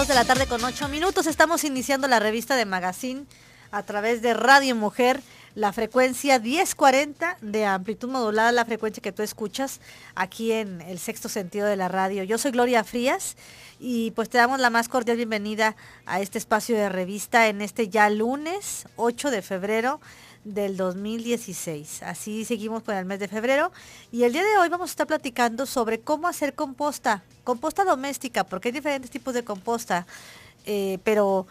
de la tarde con 8 minutos. Estamos iniciando la revista de Magazine a través de Radio Mujer, la frecuencia 1040 de amplitud modulada, la frecuencia que tú escuchas aquí en el sexto sentido de la radio. Yo soy Gloria Frías y pues te damos la más cordial bienvenida a este espacio de revista en este ya lunes 8 de febrero del 2016. Así seguimos con el mes de febrero y el día de hoy vamos a estar platicando sobre cómo hacer composta doméstica, porque hay diferentes tipos de composta, pero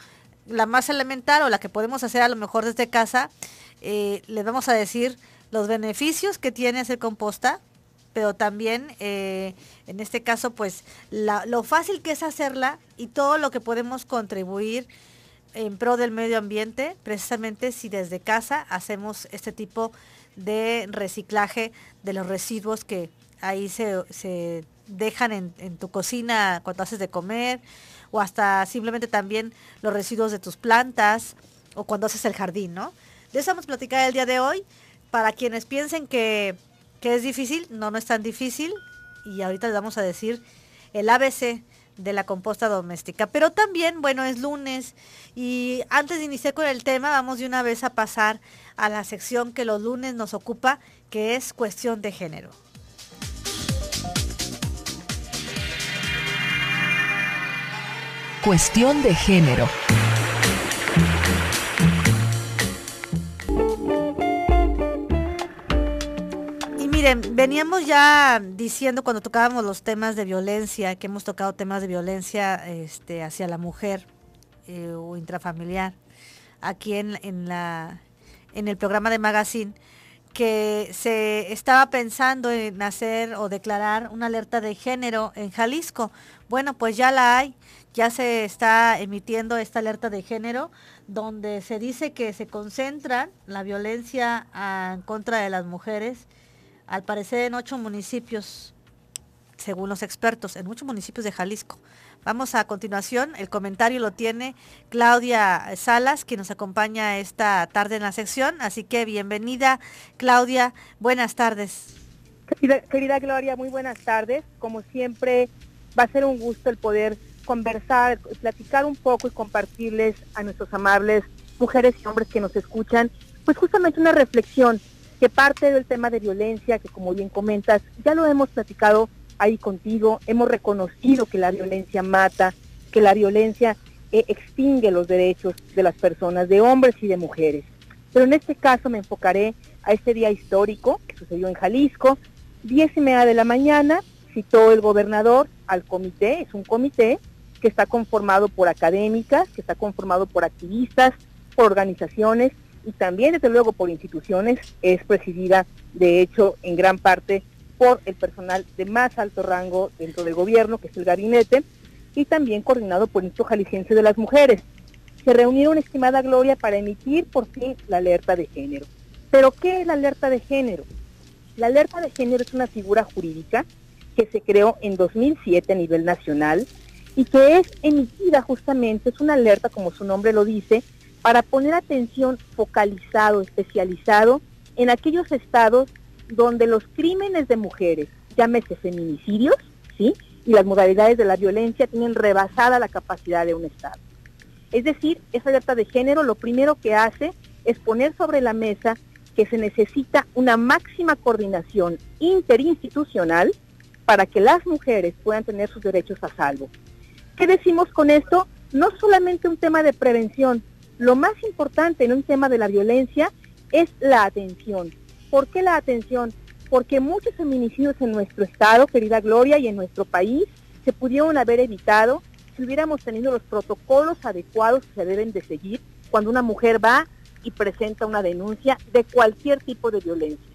la más elemental o la que podemos hacer a lo mejor desde casa, les vamos a decir los beneficios que tiene hacer composta, pero también en este caso pues lo fácil que es hacerla y todo lo que podemos contribuir en pro del medio ambiente, precisamente si desde casa hacemos este tipo de reciclaje de los residuos que ahí se dejan en tu cocina cuando haces de comer, o hasta simplemente también los residuos de tus plantas o cuando haces el jardín, ¿no? De eso vamos a platicar el día de hoy. Para quienes piensen que es difícil, no es tan difícil, y ahorita les vamos a decir el ABC de la composta doméstica. Pero también, bueno, es lunes y antes de iniciar con el tema, vamos de una vez a pasar a la sección que los lunes nos ocupa, que es cuestión de género. Cuestión de género. Miren, veníamos ya diciendo cuando tocábamos los temas de violencia, que hemos tocado temas de violencia hacia la mujer o intrafamiliar, aquí en el programa de Magazine, que se estaba pensando en hacer o declarar una alerta de género en Jalisco. Bueno, pues ya la hay, ya se está emitiendo esta alerta de género, donde se dice que se concentra la violencia en contra de las mujeres, al parecer en 8 municipios, según los expertos, en muchos municipios de Jalisco. Vamos a continuación, el comentario lo tiene Claudia Salas, quien nos acompaña esta tarde en la sección, así que bienvenida Claudia, buenas tardes. Querida Gloria, muy buenas tardes. Como siempre, va a ser un gusto el poder conversar, platicar un poco y compartirles a nuestros amables mujeres y hombres que nos escuchan, pues justamente una reflexión que parte del tema de violencia, que como bien comentas, ya lo hemos platicado ahí contigo, hemos reconocido que la violencia mata, que la violencia extingue los derechos de las personas, de hombres y de mujeres. Pero en este caso me enfocaré a este día histórico que sucedió en Jalisco, 10:30 de la mañana, citó el gobernador al comité, es un comité que está conformado por académicas, que está conformado por activistas, por organizaciones, y también, desde luego, por instituciones. Es presidida, de hecho, en gran parte por el personal de más alto rango dentro del gobierno, que es el gabinete, y también coordinado por el Instituto Jalisciense de las Mujeres. Se reunieron, estimada Gloria, para emitir por fin la alerta de género. ¿Pero qué es la alerta de género? La alerta de género es una figura jurídica que se creó en 2007 a nivel nacional y que es emitida justamente, es una alerta, como su nombre lo dice, para poner atención focalizado, especializado en aquellos estados donde los crímenes de mujeres, llámese feminicidios, ¿sí?, y las modalidades de la violencia tienen rebasada la capacidad de un estado. Es decir, esa alerta de género lo primero que hace es poner sobre la mesa que se necesita una máxima coordinación interinstitucional para que las mujeres puedan tener sus derechos a salvo. ¿Qué decimos con esto? No solamente un tema de prevención. Lo más importante en un tema de la violencia es la atención. ¿Por qué la atención? Porque muchos feminicidios en nuestro estado, querida Gloria, y en nuestro país, se pudieron haber evitado si hubiéramos tenido los protocolos adecuados que se deben de seguir cuando una mujer va y presenta una denuncia de cualquier tipo de violencia.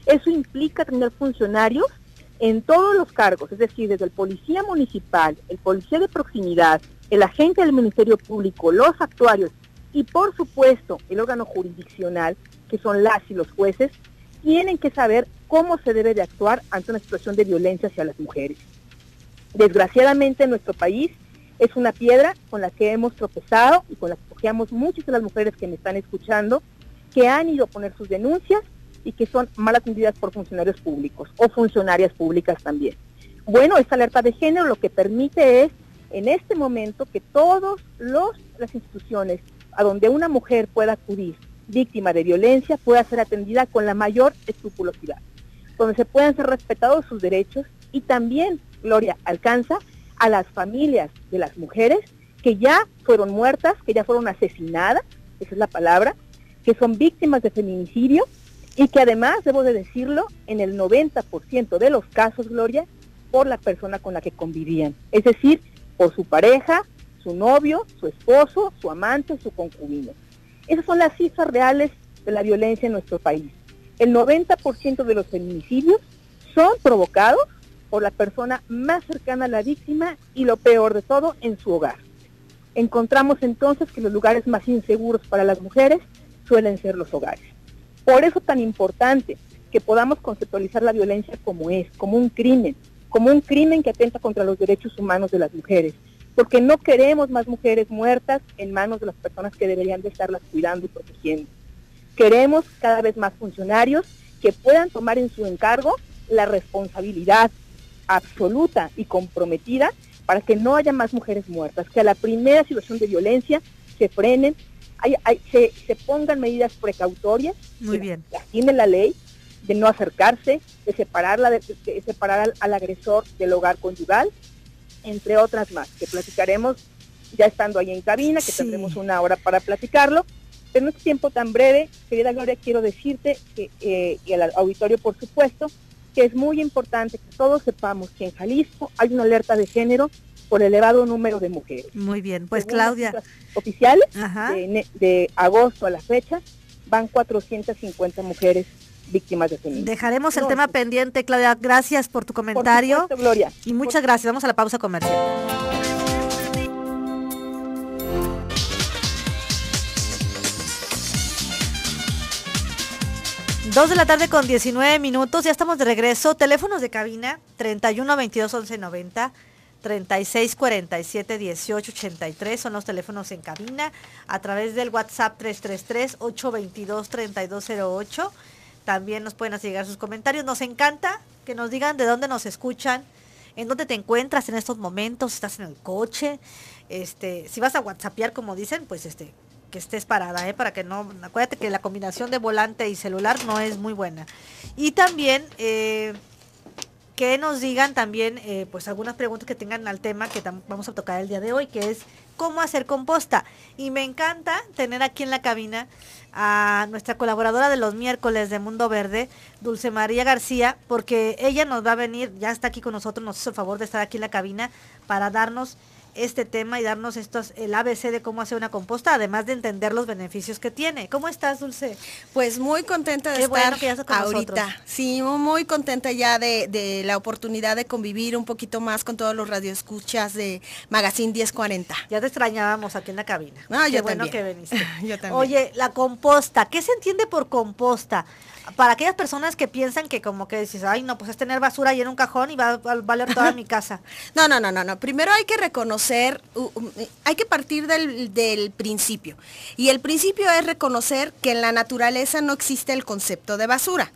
Eso implica tener funcionarios en todos los cargos, es decir, desde el policía municipal, el policía de proximidad, el agente del Ministerio Público, los actuarios, y por supuesto el órgano jurisdiccional, que son las y los jueces, tienen que saber cómo se debe de actuar ante una situación de violencia hacia las mujeres. Desgraciadamente en nuestro país es una piedra con la que hemos tropezado y con la que cojeamos muchas de las mujeres que me están escuchando, que han ido a poner sus denuncias y que son mal atendidas por funcionarios públicos o funcionarias públicas también. Bueno, esta alerta de género lo que permite es en este momento que todas las instituciones a donde una mujer pueda acudir víctima de violencia pueda ser atendida con la mayor escrupulosidad, donde se puedan ser respetados sus derechos y también, Gloria, alcanza a las familias de las mujeres que ya fueron muertas, que ya fueron asesinadas, esa es la palabra, que son víctimas de feminicidio y que además, debo de decirlo, en el 90% de los casos, Gloria, por la persona con la que convivían, es decir, por su pareja, su novio, su esposo, su amante, su concubino. Esas son las cifras reales de la violencia en nuestro país. El 90% de los feminicidios son provocados por la persona más cercana a la víctima y lo peor de todo, en su hogar. Encontramos entonces que los lugares más inseguros para las mujeres suelen ser los hogares. Por eso tan importante que podamos conceptualizar la violencia como es, como un crimen que atenta contra los derechos humanos de las mujeres, porque no queremos más mujeres muertas en manos de las personas que deberían de estarlas cuidando y protegiendo. Queremos cada vez más funcionarios que puedan tomar en su encargo la responsabilidad absoluta y comprometida para que no haya más mujeres muertas, que a la primera situación de violencia se frenen, se pongan medidas precautorias, muy bien, las tiene la ley, de no acercarse, de separar al agresor del hogar conyugal, entre otras más, que platicaremos ya estando ahí en cabina, que tendremos una hora para platicarlo. Pero en este tiempo tan breve, querida Gloria, quiero decirte y al auditorio, por supuesto, que es muy importante que todos sepamos que en Jalisco hay una alerta de género por elevado número de mujeres. Muy bien, pues según Claudia. Las oficiales, de agosto a la fecha, van 450 mujeres víctimas de feminicidio. Dejaremos el tema pendiente, Claudia. Gracias por tu comentario. Por supuesto, Gloria. Y muchas gracias. Vamos a la pausa comercial. Dos de la tarde con 19 minutos. Ya estamos de regreso. Teléfonos de cabina 31 22 11 90. 36 47 18 83 son los teléfonos en cabina. A través del WhatsApp 333 822 3208. También nos pueden hacer llegar sus comentarios. Nos encanta que nos digan de dónde nos escuchan, en dónde te encuentras en estos momentos, si estás en el coche, si vas a whatsappear, como dicen, pues que estés parada, para que no, acuérdate que la combinación de volante y celular no es muy buena. Y también que nos digan también pues algunas preguntas que tengan al tema que vamos a tocar el día de hoy, que es cómo hacer composta. Y me encanta tener aquí en la cabina a nuestra colaboradora de los miércoles de Mundo Verde, Dulce María García, porque ella nos va a venir, ya está aquí con nosotros, nos hizo el favor de estar aquí en la cabina para darnos este tema y darnos el ABC de cómo hacer una composta, además de entender los beneficios que tiene. ¿Cómo estás, Dulce? Pues muy contenta de estar que ya con ahorita. Nosotros. Sí, muy contenta ya de la oportunidad de convivir un poquito más con todos los radioescuchas de Magazine 1040. Ya te extrañábamos aquí en la cabina. No, Qué yo bueno también. que viniste. Yo también. Oye, la composta, ¿qué se entiende por composta? Para aquellas personas que piensan que como que dices, ay no, pues es tener basura ahí en un cajón y va a valer toda mi casa. No. Primero hay que reconocer, hay que partir del principio. Y el principio es reconocer que en la naturaleza no existe el concepto de basura.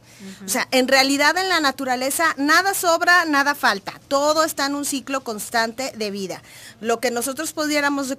O sea, en realidad en la naturaleza nada sobra, nada falta. Todo está en un ciclo constante de vida. Lo que nosotros pudiéramos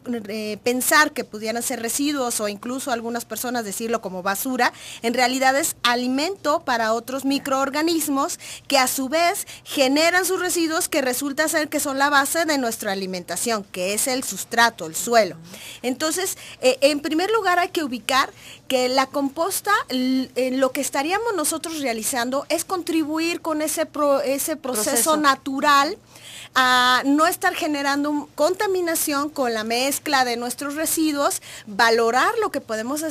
pensar que pudieran ser residuos o incluso algunas personas decirlo como basura, en realidad es alimento para otros microorganismos que a su vez generan sus residuos que resulta ser que son la base de nuestra alimentación, que es el sustrato, el suelo. Entonces, en primer lugar hay que ubicar que la composta, lo que estaríamos nosotros realizando es contribuir con ese proceso natural a no estar generando contaminación con la mezcla de nuestros residuos, valorar lo que podemos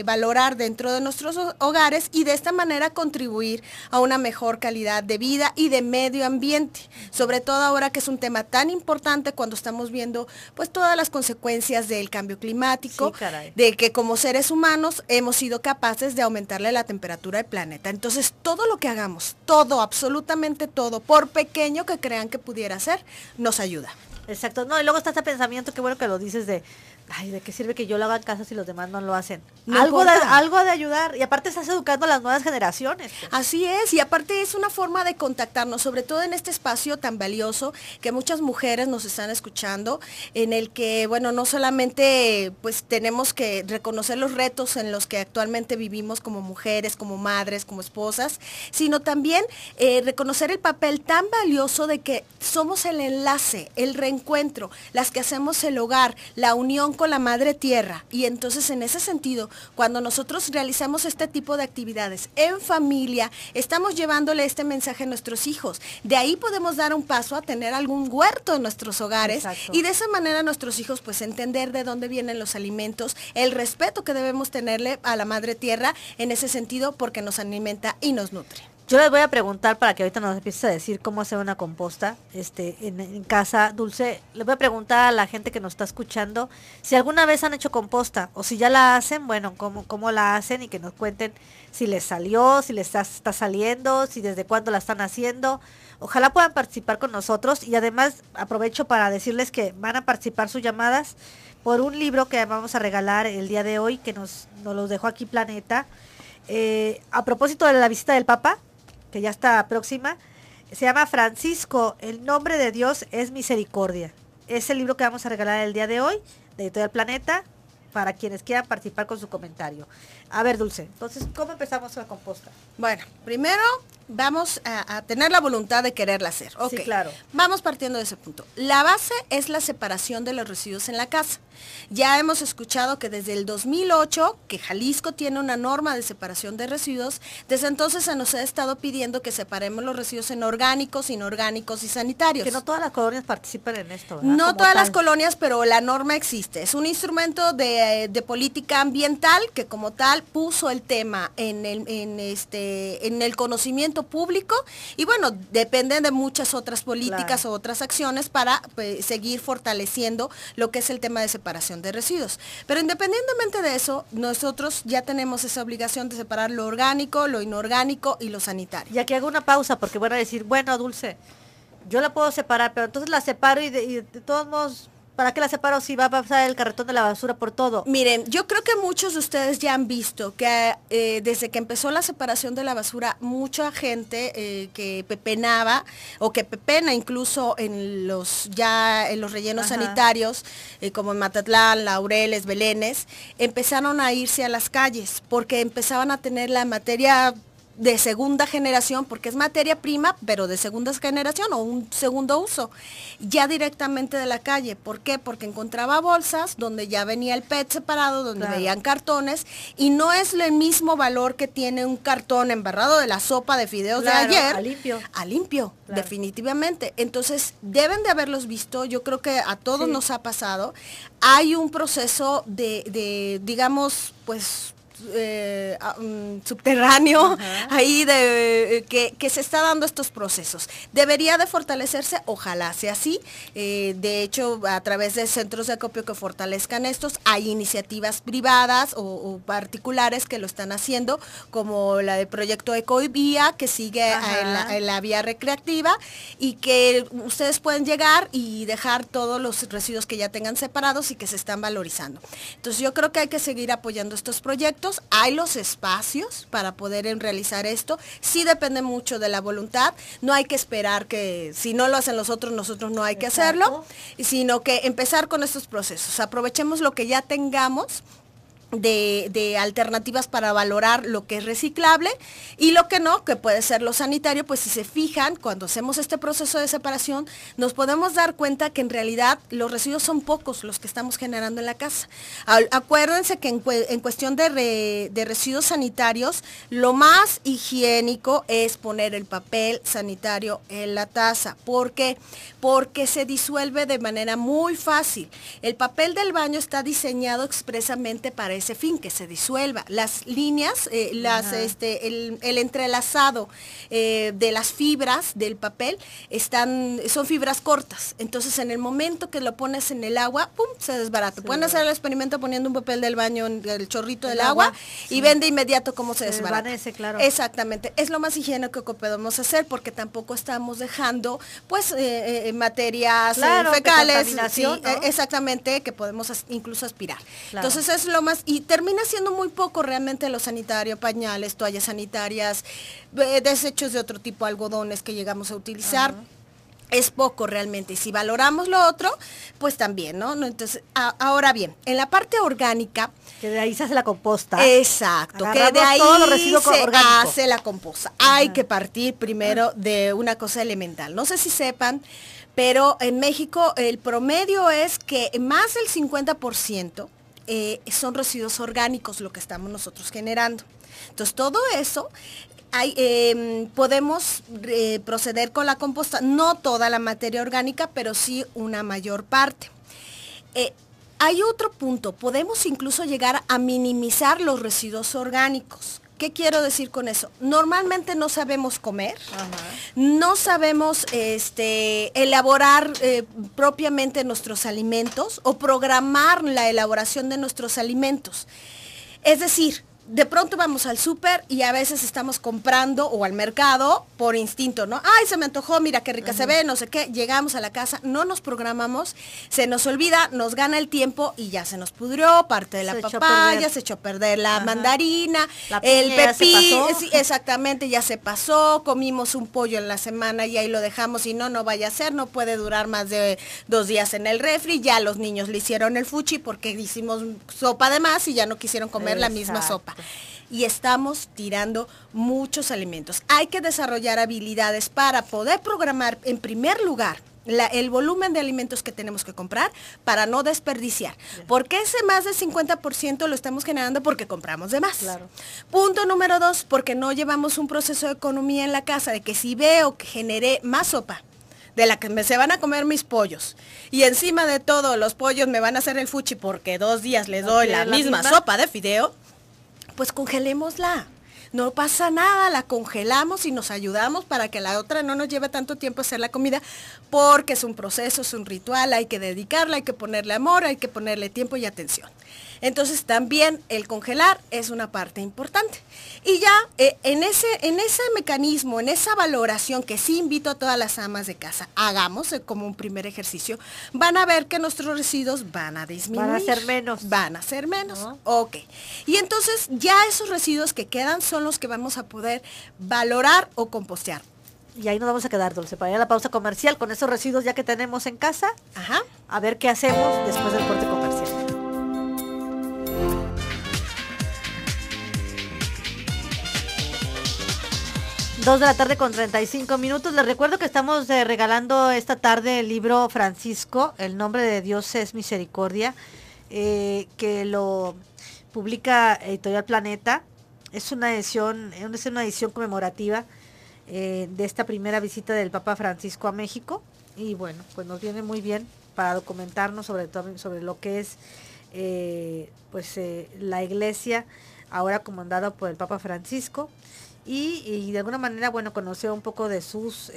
valorar dentro de nuestros hogares y de esta manera contribuir a una mejor calidad de vida y de medio ambiente, sobre todo ahora que es un tema tan importante cuando estamos viendo pues todas las consecuencias del cambio climático, de que como seres humanos hemos sido capaces de aumentarle la temperatura del planeta. Entonces todo lo que hagamos, todo, absolutamente todo, por pequeño que crean que pudiera ser, nos ayuda. Exacto, no, y luego está este pensamiento, qué bueno que lo dices, de Ay, ¿de qué sirve que yo lo haga en casa si los demás no lo hacen? No Algo importa. algo de ayudar. Y aparte estás educando a las nuevas generaciones. Pues. Así es, y aparte es una forma de contactarnos, sobre todo en este espacio tan valioso que muchas mujeres nos están escuchando, en el que, bueno, no solamente pues tenemos que reconocer los retos en los que actualmente vivimos como mujeres, como madres, como esposas, sino también reconocer el papel tan valioso de que somos el enlace, el reencuentro, las que hacemos el hogar, la unión con la madre tierra. Y entonces en ese sentido, cuando nosotros realizamos este tipo de actividades en familia, estamos llevándole este mensaje a nuestros hijos. De ahí podemos dar un paso a tener algún huerto en nuestros hogares. Exacto. Y de esa manera nuestros hijos pues entender de dónde vienen los alimentos, el respeto que debemos tenerle a la madre tierra en ese sentido, porque nos alimenta y nos nutre. Yo les voy a preguntar, para que ahorita nos empieces a decir cómo hacer una composta en casa. Dulce, les voy a preguntar a la gente que nos está escuchando si alguna vez han hecho composta o si ya la hacen, bueno, cómo la hacen, y que nos cuenten si les salió, si les está saliendo, si desde cuándo la están haciendo. Ojalá puedan participar con nosotros, y además aprovecho para decirles que van a participar sus llamadas por un libro que vamos a regalar el día de hoy, que nos lo dejó aquí Planeta, a propósito de la visita del Papa, que ya está próxima. Se llama Francisco, el nombre de Dios es misericordia. Es el libro que vamos a regalar el día de hoy, de Editorial Planeta, para quienes quieran participar con su comentario. A ver, Dulce, entonces, ¿cómo empezamos la composta? Bueno, primero vamos a tener la voluntad de quererla hacer. Okay. Sí, claro. Vamos partiendo de ese punto. La base es la separación de los residuos en la casa. Ya hemos escuchado que desde el 2008, que Jalisco tiene una norma de separación de residuos, desde entonces se nos ha estado pidiendo que separemos los residuos en orgánicos, inorgánicos y sanitarios. Que no todas las colonias participan en esto, ¿verdad? No todas las colonias, pero la norma existe. Es un instrumento de política ambiental que como tal puso el tema en el conocimiento público, y bueno, depende de muchas otras políticas, claro, o otras acciones para pues, seguir fortaleciendo lo que es el tema de separación de residuos. Pero independientemente de eso, nosotros ya tenemos esa obligación de separar lo orgánico, lo inorgánico y lo sanitario. Y aquí hago una pausa porque van a decir, bueno, Dulce, yo la puedo separar, pero entonces la separo y de todos modos, ¿para qué la separo si va a pasar el carretón de la basura por todo? Miren, yo creo que muchos de ustedes ya han visto que desde que empezó la separación de la basura, mucha gente que pepenaba o que pepena incluso en los rellenos, ajá, sanitarios, como en Matatlán, Laureles, Belénes, empezaron a irse a las calles porque empezaban a tener la materia de segunda generación, porque es materia prima, pero de segunda generación o un segundo uso, ya directamente de la calle. ¿Por qué? Porque encontraba bolsas donde ya venía el PET separado, donde claro, veían cartones, y no es el mismo valor que tiene un cartón embarrado de la sopa de fideos, claro, de ayer, a limpio, claro, definitivamente. Entonces, deben de haberlos visto, yo creo que a todos, sí, nos ha pasado. Hay un proceso de digamos, pues, subterráneo, ajá, ahí que se está dando estos procesos. Debería de fortalecerse, ojalá sea así. De hecho, a través de centros de acopio que fortalezcan estos, hay iniciativas privadas o particulares que lo están haciendo, como la del proyecto Ecovía, que sigue en la vía recreativa, y que ustedes pueden llegar y dejar todos los residuos que ya tengan separados y que se están valorizando. Entonces yo creo que hay que seguir apoyando estos proyectos. Hay los espacios para poder realizar esto, sí depende mucho de la voluntad, no hay que esperar que si no lo hacen los otros, nosotros no hay que hacerlo, sino que empezar con estos procesos, aprovechemos lo que ya tengamos de alternativas para valorar lo que es reciclable y lo que no, que puede ser lo sanitario. Pues si se fijan, cuando hacemos este proceso de separación, nos podemos dar cuenta que en realidad los residuos son pocos los que estamos generando en la casa. Acuérdense que en cuestión de residuos sanitarios, lo más higiénico es poner el papel sanitario en la taza. ¿Por qué? Porque se disuelve de manera muy fácil. El papel del baño está diseñado expresamente para ese fin, que se disuelva. Las líneas, el entrelazado de las fibras del papel son fibras cortas. Entonces en el momento que lo pones en el agua, ¡pum!, se desbarata. Pueden hacer el experimento poniendo un papel del baño en el chorrito del agua y ven de inmediato cómo se desbarata. Claro. Exactamente. Es lo más higiénico que podemos hacer porque tampoco estamos dejando pues materias fecales. ¿No? Exactamente, que podemos incluso aspirar. Claro. Entonces es lo más, y termina siendo muy poco realmente lo sanitario, pañales, toallas sanitarias, desechos de otro tipo, algodones que llegamos a utilizar. Ajá. Es poco realmente, y si valoramos lo otro, pues también, ¿no? Entonces, ahora bien, en la parte orgánica... Que de ahí se hace la composta. Exacto, Agarramos que de ahí todos los residuos se orgánicos. hace la composta. Hay que partir primero de una cosa elemental. No sé si sepan, pero en México el promedio es que más del 50% son residuos orgánicos lo que estamos nosotros generando. Entonces, todo eso... podemos proceder con la composta, no toda la materia orgánica, pero sí una mayor parte. Hay otro punto, podemos incluso llegar a minimizar los residuos orgánicos. ¿Qué quiero decir con eso? Normalmente no sabemos comer, no sabemos elaborar propiamente nuestros alimentos o programar la elaboración de nuestros alimentos. Es decir, de pronto vamos al súper y a veces estamos comprando o al mercado por instinto, ¿no? Ay, se me antojó, mira qué rica se ve, no sé qué. Llegamos a la casa, no nos programamos, se nos olvida, nos gana el tiempo y ya se nos pudrió parte de la papaya, se echó a perder la mandarina, el pepino, sí, exactamente, ya se pasó, comimos un pollo en la semana y ahí lo dejamos y no vaya a ser, no puede durar más de 2 días en el refri, ya los niños le hicieron el fuchi porque hicimos sopa de más y ya no quisieron comer la misma sopa. Y estamos tirando muchos alimentos. Hay que desarrollar habilidades para poder programar en primer lugar el volumen de alimentos que tenemos que comprar para no desperdiciar. Porque ese más del 50% lo estamos generando porque compramos de más. Claro. Punto número 2, porque no llevamos un proceso de economía en la casa, de que si veo que generé más sopa, de la que se van a comer mis pollos, y encima de todo los pollos me van a hacer el fuchi porque 2 días les doy la misma sopa de fideo, pues congelémosla. No pasa nada, la congelamos y nos ayudamos para que la otra no nos lleve tanto tiempo hacer la comida, porque es un proceso, es un ritual, hay que dedicarla, hay que ponerle amor, hay que ponerle tiempo y atención. Entonces también el congelar es una parte importante. Y ya en ese mecanismo, en esa valoración que sí invito a todas las amas de casa, hagamos como un primer ejercicio, van a ver que nuestros residuos van a disminuir. Van a ser menos. Van a ser menos, ¿no? Ok. Y entonces ya esos residuos que quedan son los que vamos a poder valorar o compostear. Y ahí nos vamos a quedar, Dulce, para ir a la pausa comercial con esos residuos ya que tenemos en casa. Ajá. A ver qué hacemos después del corte comercial. 2 de la tarde con 35 minutos. Les recuerdo que estamos regalando esta tarde el libro Francisco, El nombre de Dios es misericordia, que lo publica Editorial Planeta. Es una edición conmemorativa de esta primera visita del Papa Francisco a México. Y bueno, pues nos viene muy bien para documentarnos sobre lo que es la iglesia ahora comandada por el Papa Francisco. Y de alguna manera, bueno, conocer un poco de sus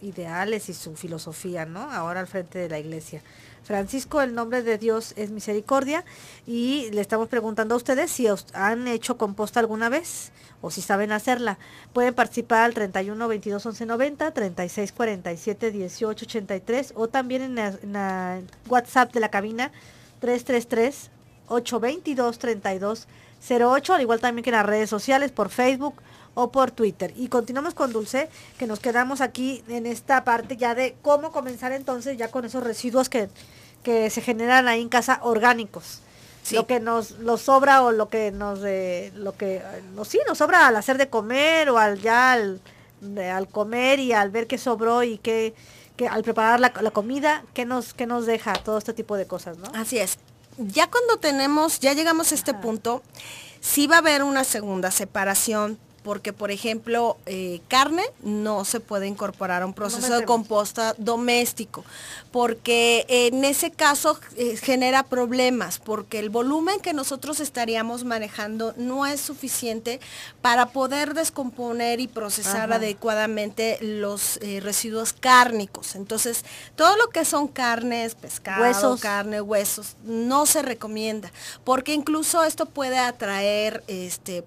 ideales y su filosofía, ¿no? Ahora al frente de la iglesia. Francisco, el nombre de Dios es misericordia, y le estamos preguntando a ustedes si han hecho composta alguna vez o si saben hacerla. Pueden participar al 31 22 11 90, 36 47 18 83 o también en la WhatsApp de la cabina 333 822 32 08, al igual también que en las redes sociales, por Facebook o por Twitter. Y continuamos con Dulce, que nos quedamos aquí en esta parte ya de cómo comenzar entonces ya con esos residuos que se generan ahí en casa orgánicos. Sí. Lo que nos sobra o lo que nos sobra al hacer de comer o al comer y al ver qué sobró y que al preparar la comida, ¿qué nos deja todo este tipo de cosas, ¿no? Así es. Ya llegamos a este punto, sí va a haber una segunda separación porque por ejemplo carne no se puede incorporar a un proceso de composta doméstico, porque en ese caso genera problemas, porque el volumen que nosotros estaríamos manejando no es suficiente para poder descomponer y procesar adecuadamente los residuos cárnicos. Entonces, todo lo que son carnes, pescado, huesos, no se recomienda, porque incluso esto puede atraer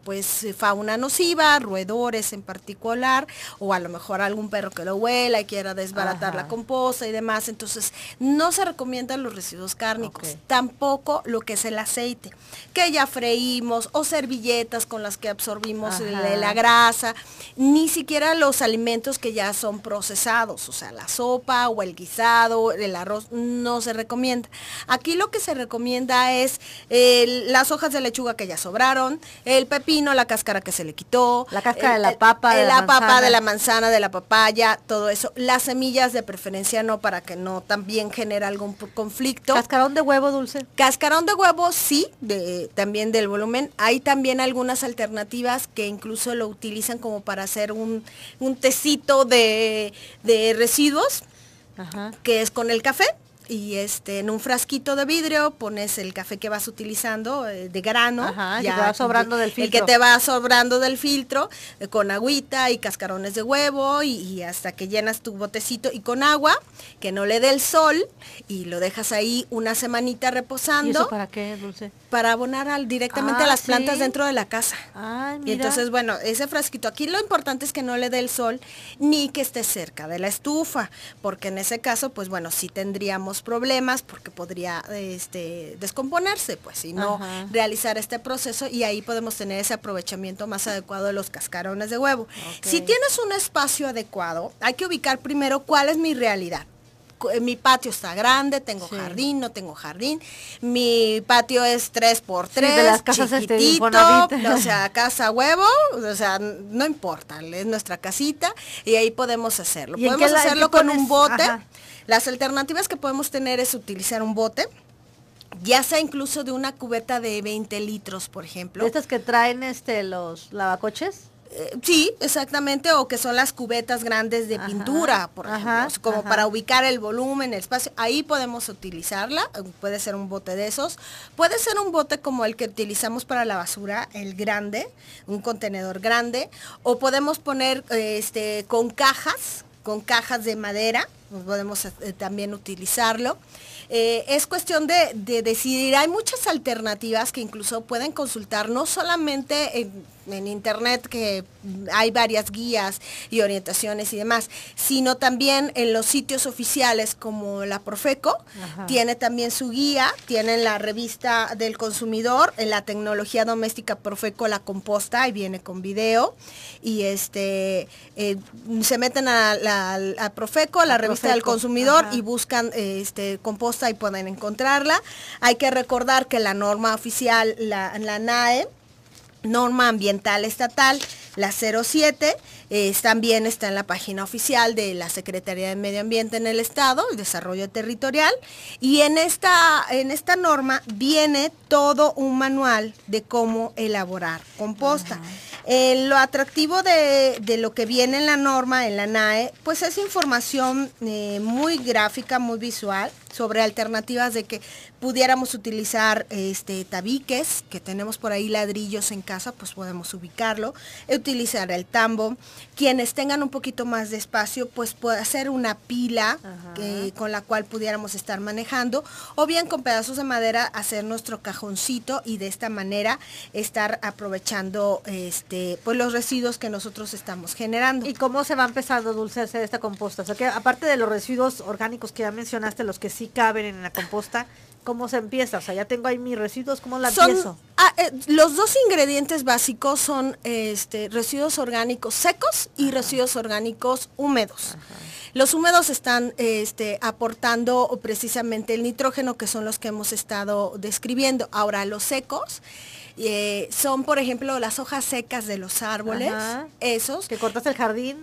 pues fauna nociva, roedores en particular, o a lo mejor algún perro que lo huela y quiera desbaratar la composta y demás. Entonces, no se recomiendan los residuos cárnicos, tampoco lo que es el aceite, que ya freímos, o servilletas con las que absorbimos la grasa, ni siquiera los alimentos que ya son procesados, o sea, la sopa o el guisado, el arroz, no se recomienda. Aquí lo que se recomienda es las hojas de lechuga que ya sobraron, el pepino, la cáscara que se le quitó, la cáscara de la papa, de la manzana, de la papaya, todo eso. Las semillas de preferencia no, para que no también genere algún conflicto. ¿Cascarón de huevo, Dulce? Cascarón de huevo sí, también del volumen. Hay también algunas alternativas que incluso lo utilizan como para hacer un tecito de residuos, que es con el café. Y en un frasquito de vidrio pones el café que vas utilizando de grano, ya, que te va sobrando del filtro. El que te va sobrando del filtro, con agüita y cascarones de huevo, y hasta que llenas tu botecito, y con agua, que no le dé el sol, y lo dejas ahí una semanita reposando. ¿Y eso para qué, Dulce? Para abonar directamente a las plantas dentro de la casa. Ay, mira. Y entonces, bueno, ese frasquito, aquí lo importante es que no le dé el sol, ni que esté cerca de la estufa, porque en ese caso, pues bueno, sí tendríamos problemas, porque podría descomponerse, pues, y no realizar este proceso, y ahí podemos tener ese aprovechamiento más adecuado de los cascarones de huevo. Si tienes un espacio adecuado, hay que ubicar primero cuál es mi realidad. Mi patio está grande, tengo jardín, no tengo jardín, mi patio es 3x3, de las casas chiquitito, o sea, casa huevo, o sea, no importa, es nuestra casita, y ahí podemos hacerlo. Podemos hacerlo con un bote. Las alternativas que podemos tener es utilizar un bote, ya sea incluso de una cubeta de 20 litros, por ejemplo. ¿De estas que traen los lavacoches? Sí, exactamente, o que son las cubetas grandes de pintura, por ejemplo, como para ubicar el volumen, el espacio. Ahí podemos utilizarla, puede ser un bote de esos, puede ser un bote como el que utilizamos para la basura, el grande, un contenedor grande, o podemos poner con cajas de madera, podemos también utilizarlo. Es cuestión de decidir. Hay muchas alternativas que incluso pueden consultar, no solamente en internet, que hay varias guías y orientaciones y demás, sino también en los sitios oficiales como la Profeco, tiene también su guía, tienen la revista del consumidor, en la tecnología doméstica Profeco, la composta, y viene con video, y se meten a Profeco, a la revista del consumidor, y buscan composta y pueden encontrarla. Hay que recordar que la norma oficial, la NAE, norma ambiental estatal, la 07, también está en la página oficial de la Secretaría de Medio Ambiente en el Estado, el Desarrollo Territorial, y en esta norma viene todo un manual de cómo elaborar composta. Lo atractivo de lo que viene en la norma, en la NAE, pues es información muy gráfica, muy visual, sobre alternativas de que pudiéramos utilizar tabiques, que tenemos por ahí ladrillos en casa, pues podemos ubicarlo, utilizar el tambo. Quienes tengan un poquito más de espacio, pues puede hacer una pila con la cual pudiéramos estar manejando, o bien con pedazos de madera hacer nuestro cajoncito, y de esta manera estar aprovechando pues los residuos que nosotros estamos generando. ¿Y cómo se va empezando, Dulce, a hacer esta composta? O sea, que aparte de los residuos orgánicos que ya mencionaste, los que sí caben en la composta, ¿cómo se empieza? O sea, ya tengo ahí mis residuos, ¿cómo la empiezo? Los dos ingredientes básicos son residuos orgánicos secos y residuos orgánicos húmedos. Los húmedos están aportando precisamente el nitrógeno, que son los que hemos estado describiendo. Ahora, los secos son, por ejemplo, las hojas secas de los árboles, esos. ¿Que cortas el jardín,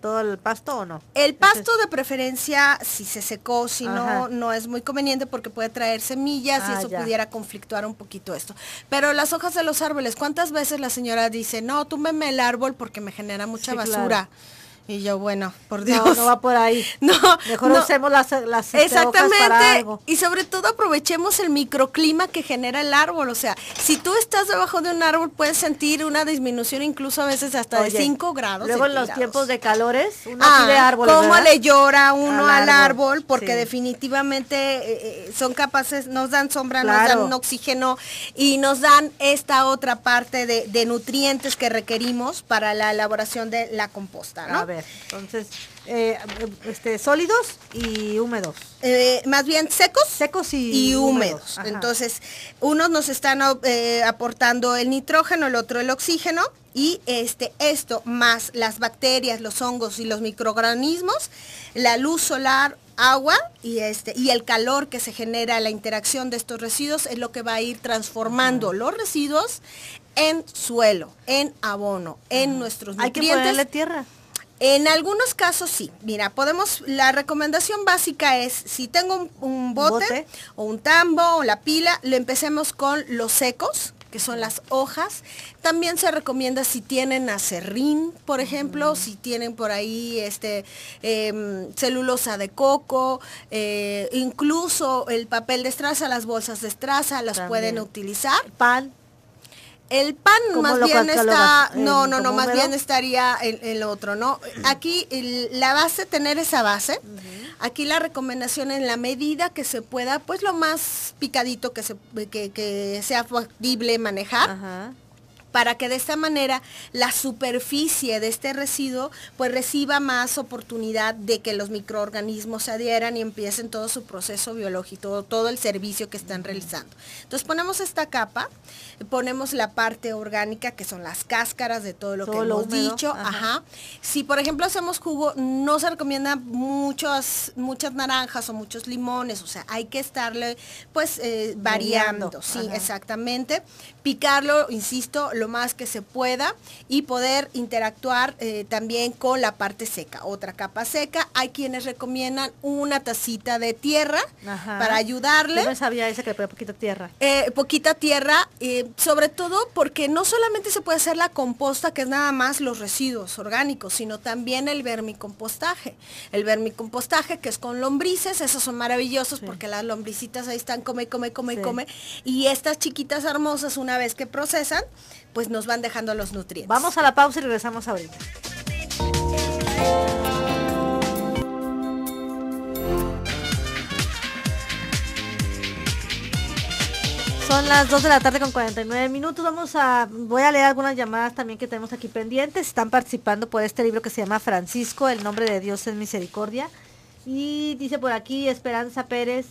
todo el pasto o no? El pasto de preferencia, si se secó, si no, no es muy conveniente, porque puede traer semillas y eso pudiera conflictuar un poquito esto. Pero las hojas de los árboles, ¿cuántas veces la señora dice, no, túmbeme el árbol porque me genera mucha basura? Claro. Y yo, bueno, por Dios. No, no va por ahí. No. Mejor usemos las exactamente. Hojas para algo. Y sobre todo aprovechemos el microclima que genera el árbol. O sea, si tú estás debajo de un árbol, puedes sentir una disminución incluso a veces hasta de 5 grados. Luego en los tiempos de calores, uno pide árboles, ¿cómo ¿verdad? le llora uno al árbol? Porque definitivamente son capaces, nos dan sombra, nos dan oxígeno y nos dan esta otra parte de nutrientes que requerimos para la elaboración de la composta, ¿no? A ver, entonces, sólidos y húmedos. Más bien secos. Secos y húmedos. Entonces, unos nos están aportando el nitrógeno, el otro el oxígeno, y esto más las bacterias, los hongos y los microorganismos, la luz solar, agua y el calor que se genera, la interacción de estos residuos es lo que va a ir transformando los residuos en suelo, en abono, en nuestros nutrientes. Hay que ponerle tierra. En algunos casos sí. Mira, la recomendación básica es, si tengo un bote o un tambo o la pila, lo empecemos con los secos, que son las hojas. También se recomienda si tienen acerrín, por ejemplo, si tienen por ahí celulosa de coco, incluso el papel de estraza, las bolsas de estraza las pueden utilizar. Pan. El pan más bien está, más bien estaría el otro, ¿no? Aquí la base, tener esa base, aquí la recomendación en la medida que se pueda, pues lo más picadito que sea factible manejar. Para que de esta manera la superficie de este residuo pues reciba más oportunidad de que los microorganismos se adhieran y empiecen todo su proceso biológico, todo el servicio que están realizando. Entonces ponemos esta capa, ponemos la parte orgánica que son las cáscaras de todo lo que hemos dicho. Si por ejemplo hacemos jugo, no se recomienda muchas naranjas o muchos limones, o sea, hay que estarle pues variando. Sí, exactamente. Picarlo, insisto, lo más que se pueda y poder interactuar también con la parte seca, otra capa seca. Hay quienes recomiendan una tacita de tierra para ayudarle. Yo no sabía ese que le ponía poquita tierra. Poquita tierra, sobre todo porque no solamente se puede hacer la composta, que es nada más los residuos orgánicos, sino también el vermicompostaje. El vermicompostaje que es con lombrices, esos son maravillosos porque las lombricitas ahí están, come, y estas chiquitas hermosas una vez que procesan, pues nos van dejando los nutrientes. Vamos a la pausa y regresamos ahorita. Son las 2 de la tarde con 49 minutos. Voy a leer algunas llamadas también que tenemos aquí pendientes. Están participando por este libro que se llama Francisco, el nombre de Dios es misericordia. Y dice por aquí Esperanza Pérez,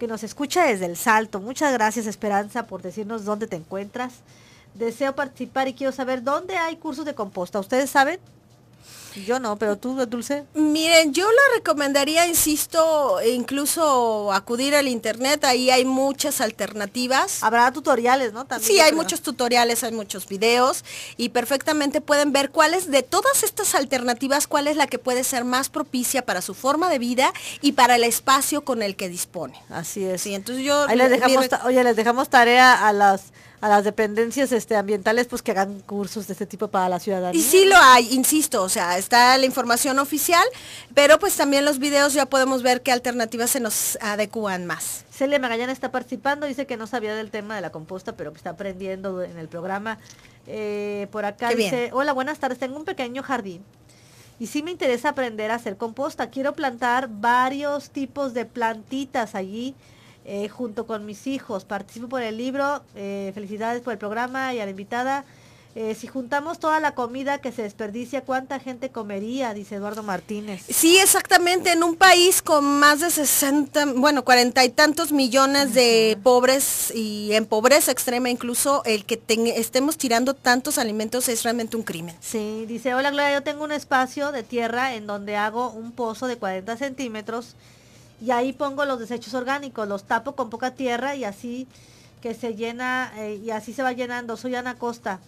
que nos escucha desde El Salto. Muchas gracias, Esperanza, por decirnos dónde te encuentras. Deseo participar y quiero saber dónde hay cursos de composta. ¿Ustedes saben? Yo no, pero tú, Dulce. Miren, yo lo recomendaría, insisto, incluso acudir al internet, ahí hay muchas alternativas. Habrá tutoriales, ¿no? También sí, hay muchos tutoriales, hay muchos videos y perfectamente pueden ver cuáles de todas estas alternativas, cuál es la que puede ser más propicia para su forma de vida y para el espacio con el que dispone. Así es. Sí, entonces yo... Ahí les dejamos tarea a las dependencias ambientales, pues que hagan cursos de este tipo para la ciudadanía. Y sí lo hay, insisto, o sea, está la información oficial, pero pues también los videos ya podemos ver qué alternativas se nos adecúan más. Celia Magallanes está participando, dice que no sabía del tema de la composta, pero que está aprendiendo en el programa. Por acá qué dice, bien. Hola, buenas tardes, tengo un pequeño jardín y sí me interesa aprender a hacer composta. Quiero plantar varios tipos de plantitas allí. Junto con mis hijos, participo por el libro, felicidades por el programa y a la invitada. Si juntamos toda la comida que se desperdicia, ¿cuánta gente comería? Dice Eduardo Martínez. Sí, exactamente, en un país con más de 40 y tantos millones de pobres y en pobreza extrema, incluso el que estemos tirando tantos alimentos es realmente un crimen. Sí, dice, hola Gloria, yo tengo un espacio de tierra en donde hago un pozo de 40 centímetros y ahí pongo los desechos orgánicos, los tapo con poca tierra y así que se llena y así se va llenando. Soy Ana Costa.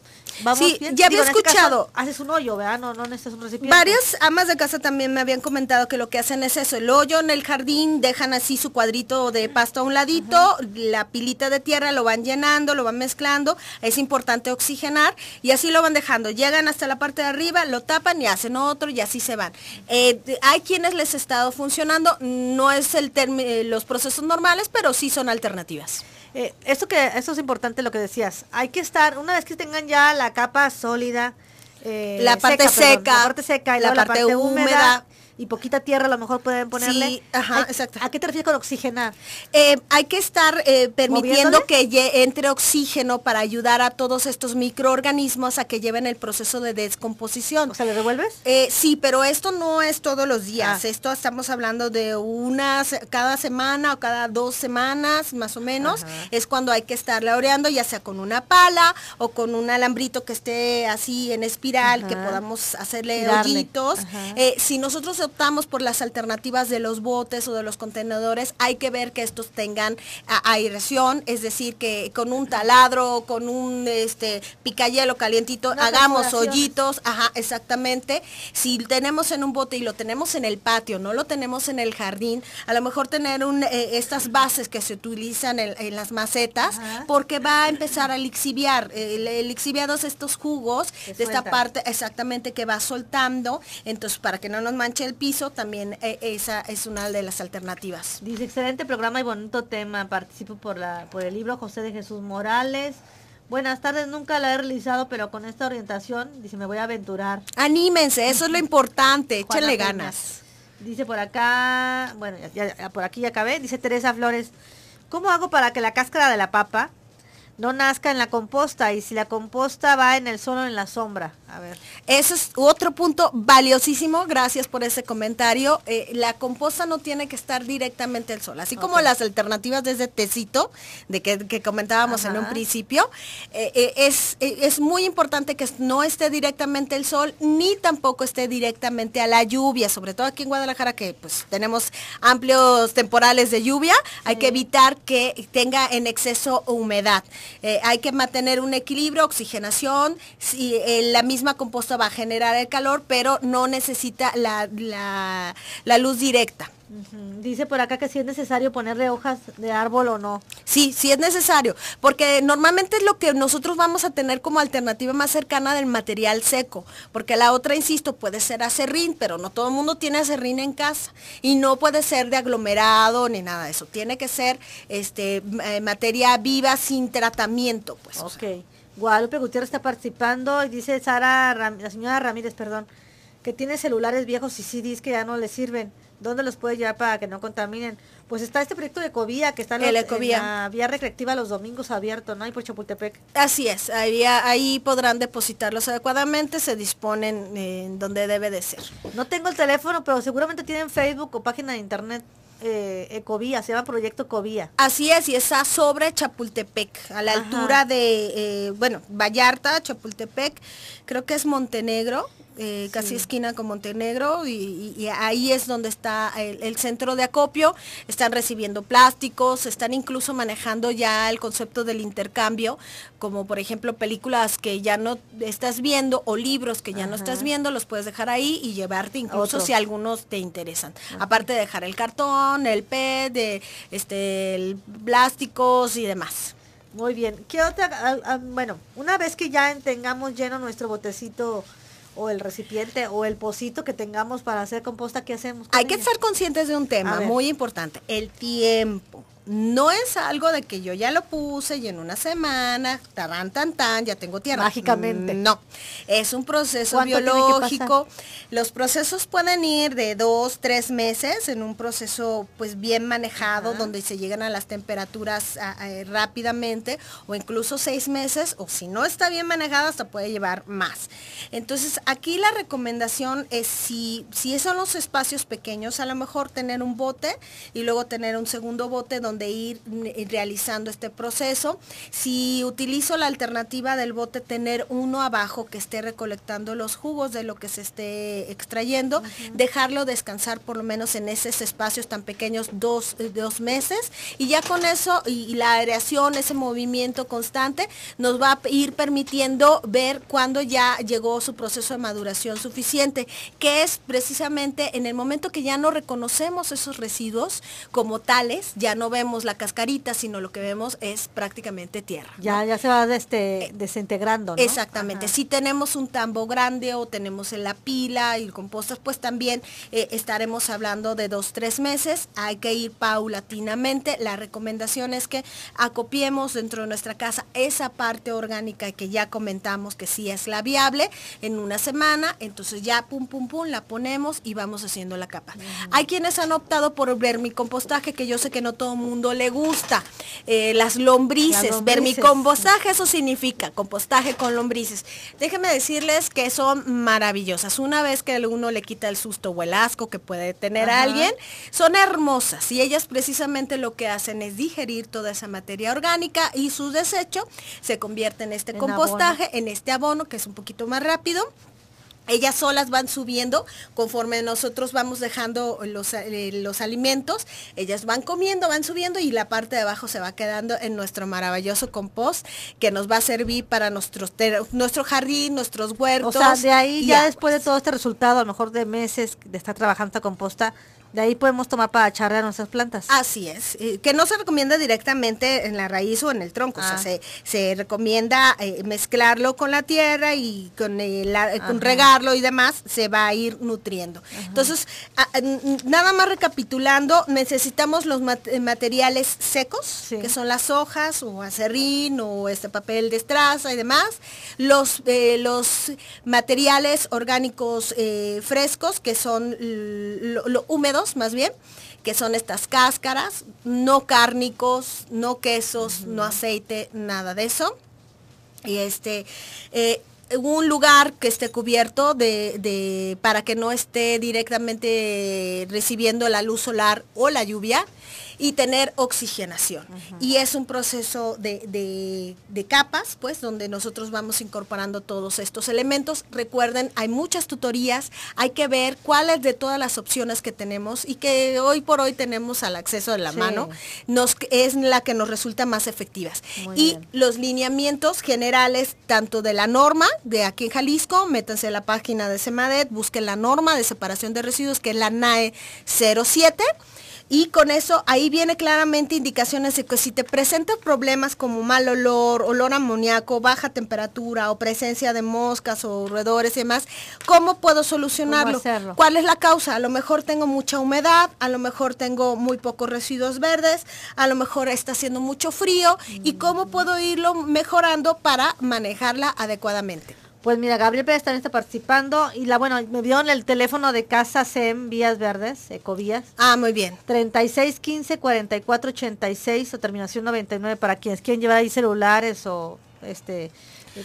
Vamos Sí, bien. ya había en este caso, escuchado. haces un hoyo, ¿verdad? No necesitas un recipiente. Varias amas de casa también me habían comentado que lo que hacen es eso, el hoyo en el jardín, dejan así su cuadrito de pasto a un ladito, la pilita de tierra lo van llenando, lo van mezclando, es importante oxigenar y así lo van dejando, llegan hasta la parte de arriba, lo tapan y hacen otro y así se van. Hay quienes les ha estado funcionando, no es los procesos normales, pero sí son alternativas. Esto es importante lo que decías. Hay que estar, una vez que tengan ya la capa sólida, la parte seca, la parte seca y la luego parte húmeda y poquita tierra a lo mejor pueden ponerle. Sí, ajá, exacto. ¿A qué te refieres con oxigenar? Hay que estar permitiendo que entre oxígeno para ayudar a todos estos microorganismos a que lleven el proceso de descomposición. O sea, ¿le revuelves? Sí, pero esto no es todos los días. Esto estamos hablando de cada semana o cada 2 semanas, más o menos. Ajá. Es cuando hay que estarle oreando, ya sea con una pala o con un alambrito que esté así en espiral, que podamos hacerle hoyitos. Si nosotros optamos por las alternativas de los botes o de los contenedores, hay que ver que estos tengan aireación, es decir, que con un taladro, con un picayelo calientito, hagamos hoyitos, exactamente. Si tenemos en un bote y lo tenemos en el patio, no lo tenemos en el jardín, a lo mejor tener estas bases que se utilizan en las macetas, porque va a empezar a lixiviar. El lixiviado es estos jugos de esta parte, exactamente, que va soltando, entonces para que no nos manche el piso, también esa es una de las alternativas. Dice, excelente programa y bonito tema, participo por el libro José de Jesús Morales. Buenas tardes, nunca la he realizado, pero con esta orientación, dice, me voy a aventurar. Anímense, eso es lo importante, échenle ganas. Dice por acá, bueno, ya por aquí ya acabé, dice Teresa Flores, ¿cómo hago para que la cáscara de la papa no nazca en la composta? Y si la composta va en el sol o en la sombra. A ver. Eso es otro punto valiosísimo, gracias por ese comentario. La composta no tiene que estar directamente al sol, así como las alternativas de ese tecito de que comentábamos en un principio. Es muy importante que no esté directamente el sol, ni tampoco esté directamente a la lluvia, sobre todo aquí en Guadalajara, que pues tenemos amplios temporales de lluvia, hay que evitar que tenga en exceso humedad. Hay que mantener un equilibrio, oxigenación, la misma composta va a generar el calor, pero no necesita la luz directa. Dice por acá que si es necesario ponerle hojas de árbol o no. Sí, sí es necesario, porque normalmente es lo que nosotros vamos a tener como alternativa más cercana del material seco, porque la otra, insisto, puede ser acerrín, pero no todo el mundo tiene acerrín en casa, y no puede ser de aglomerado ni nada de eso, tiene que ser materia viva sin tratamiento, pues. Ok. O sea. Guadalupe Gutiérrez está participando y dice la señora Ramírez, perdón, que tiene celulares viejos y CDs que ya no le sirven. ¿Dónde los puede llevar para que no contaminen? Pues está este proyecto de Ecovía, que está en la vía recreativa los domingos abierto, ¿no? Y por Chapultepec. Así es, ahí podrán depositarlos adecuadamente, se disponen en donde debe de ser. No tengo el teléfono, pero seguramente tienen Facebook o página de internet. Ecovía, se llama Proyecto Ecovía. Así es, y está sobre Chapultepec, a la altura de, Vallarta, Chapultepec, creo que es Montenegro, casi esquina con Montenegro, y ahí es donde está el centro de acopio. Están recibiendo plásticos, están incluso manejando ya el concepto del intercambio, como por ejemplo películas que ya no estás viendo o libros que ya no estás viendo, los puedes dejar ahí y llevarte incluso si algunos te interesan. Aparte de dejar el cartón, el PET, el plásticos y demás. Muy bien. ¿Qué otra? Bueno, una vez que ya tengamos lleno nuestro botecito o el recipiente o el pocito que tengamos para hacer composta, ¿qué hacemos? Hay que estar conscientes de un tema muy importante, el tiempo. No es algo de que yo ya lo puse y en una semana, ya tengo tierra. Mágicamente. No, es un proceso biológico. Los procesos pueden ir de 2, 3 meses en un proceso pues bien manejado, donde se llegan a las temperaturas rápidamente, o incluso 6 meses, o si no está bien manejado hasta puede llevar más. Entonces aquí la recomendación es si son los espacios pequeños, a lo mejor tener un bote y luego tener un segundo bote donde donde ir realizando este proceso. Si utilizo la alternativa del bote, tener uno abajo que esté recolectando los jugos de lo que se esté extrayendo, dejarlo descansar por lo menos en esos espacios tan pequeños 2 meses, y ya con eso y la aireación, ese movimiento constante, nos va a ir permitiendo ver cuándo ya llegó su proceso de maduración suficiente, que es precisamente en el momento que ya no reconocemos esos residuos como tales, ya no vemos la cascarita, sino lo que vemos es prácticamente tierra, ¿no? Ya se va desintegrando, ¿no? Exactamente. Si tenemos un tambo grande o tenemos en la pila y compostas, pues también estaremos hablando de 2-3 meses. Hay que ir paulatinamente. La recomendación es que acopiemos dentro de nuestra casa esa parte orgánica que ya comentamos que sí es la viable en una semana. Entonces ya pum, la ponemos y vamos haciendo la capa. Hay quienes han optado por vermicompostaje, que yo sé que no todo el mundo le gusta. Las lombrices. Vermicompostaje, eso significa compostaje con lombrices. Déjenme decirles que son maravillosas. Una vez que uno le quita el susto o el asco que puede tener a alguien, son hermosas, y ellas precisamente lo que hacen es digerir toda esa materia orgánica, y su desecho se convierte en este compostaje, en este abono, que es un poquito más rápido. Ellas solas van subiendo conforme nosotros vamos dejando los alimentos. Ellas van comiendo, van subiendo, y la parte de abajo se va quedando en nuestro maravilloso compost, que nos va a servir para nuestro jardín, nuestros huertos. O sea, de ahí ya después de todo este resultado, a lo mejor de meses de estar trabajando esta composta, de ahí podemos tomar para echarle a nuestras plantas. Así es, que no se recomienda directamente en la raíz o en el tronco, o sea, se recomienda mezclarlo con la tierra y con regarlo y demás, se va a ir nutriendo. Entonces, nada más recapitulando, necesitamos los materiales secos, que son las hojas o acerrín o este papel de estraza y demás, los materiales orgánicos frescos, que son húmedos, más bien, que son estas cáscaras, no cárnicos, no quesos, no aceite, nada de eso. Y un lugar que esté cubierto para que no esté directamente recibiendo la luz solar o la lluvia, y tener oxigenación. Y es un proceso de capas, pues, donde nosotros vamos incorporando todos estos elementos. Recuerden, hay muchas tutorías, hay que ver cuáles de todas las opciones que tenemos y que hoy por hoy tenemos al acceso de la mano, es la que nos resulta más efectivas. Y los lineamientos generales, tanto de la norma de aquí en Jalisco, métanse a la página de Semadet, busquen la norma de separación de residuos, que es la NAE 07, y con eso ahí viene claramente indicaciones de que si te presentan problemas como mal olor, olor a amoníaco, baja temperatura o presencia de moscas o roedores y demás, ¿cómo puedo solucionarlo? ¿Cuál es la causa? A lo mejor tengo mucha humedad, a lo mejor tengo muy pocos residuos verdes, a lo mejor está haciendo mucho frío, y cómo puedo irlo mejorando para manejarla adecuadamente. Pues mira, Gabriel Pérez también está participando, y me dio en el teléfono de Casa SEM Vías Verdes, Ecovías. Ah, muy bien. 3615-4486 o terminación 99, para quienes quieren llevar ahí celulares o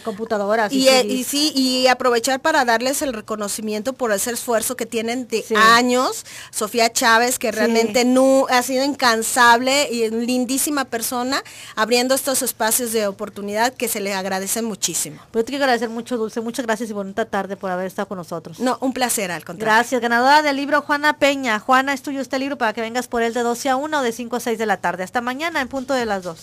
computadoras. Y aprovechar para darles el reconocimiento por ese esfuerzo que tienen de años. Sofía Chávez, que realmente ha sido incansable y lindísima persona, abriendo estos espacios de oportunidad que se le agradecen muchísimo. Yo te quiero agradecer mucho, Dulce, muchas gracias y bonita tarde por haber estado con nosotros. No, un placer, al contrario. Gracias. Ganadora del libro, Juana Peña. Juana, es tuyo este libro para que vengas por él de 12 a 1 o de 5 a 6 de la tarde. Hasta mañana en punto de las 2.